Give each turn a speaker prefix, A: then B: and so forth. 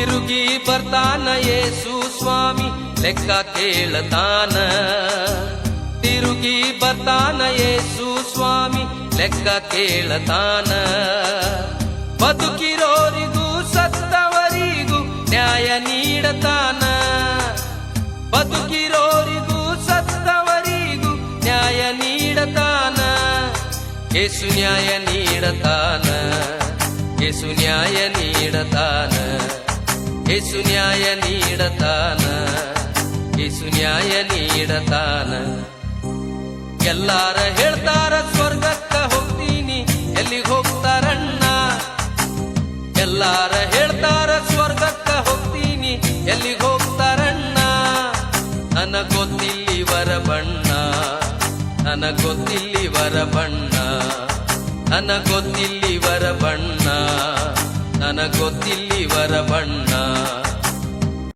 A: ತಿರುಗಿ ಬರ್ತಾನ ಯೇಸು ಸ್ವಾಮಿ ಲೆಕ್ಕ ಕೇಳತಾನ. ತಿರುಗಿ ಬರ್ತಾನ ಯೇಸು ಸ್ವಾಮಿ ಲೆಕ್ಕ ಕೇಳತಾನ. ಬದುಕಿರೋರಿಗೂ ಸತ್ತವರಿಗೂ ನ್ಯಾಯ ನೀಡತಾನ. ಬದುಕಿರೋರಿಗೂ ಸತ್ತವರಿಗೂ ನ್ಯಾಯ ನೀಡತಾನ. ಯೇಸು ನ್ಯಾಯ ನೀಡತಾನ. ಯೇಸು ನ್ಯಾಯ ನೀಡತಾನ. ಯೇಸು ನ್ಯಾಯ ನೀಡತಾನ. ಯೇಸು ನ್ಯಾಯ ನೀಡತಾನ. ಎಲ್ಲಾರ ಹೇಳ್ತಾರ ಸ್ವರ್ಗಕ್ಕ ಹೋಗ್ತೀನಿ, ಎಲ್ಲಿಗೆ ಹೋಗ್ತಾರಣ್ಣ? ಎಲ್ಲಾರ ಹೇಳ್ತಾರ ಸ್ವರ್ಗಕ್ಕ ಹೋಗ್ತೀನಿ, ಎಲ್ಲಿಗೆ ಹೋಗ್ತಾರಣ್ಣ? ನನಗೊತ್ತಿಲ್ಲಿವರ ಬಣ್ಣ, ನನಗೊತ್ತಿಲ್ಲಿವರ ಬಣ್ಣ, ನನಗೊತ್ತಿಲ್ಲಿವರ ಬಣ್ಣ, ನನಗೊತ್ತಿಲ್ಲಿವರ ಬಣ್ಣ.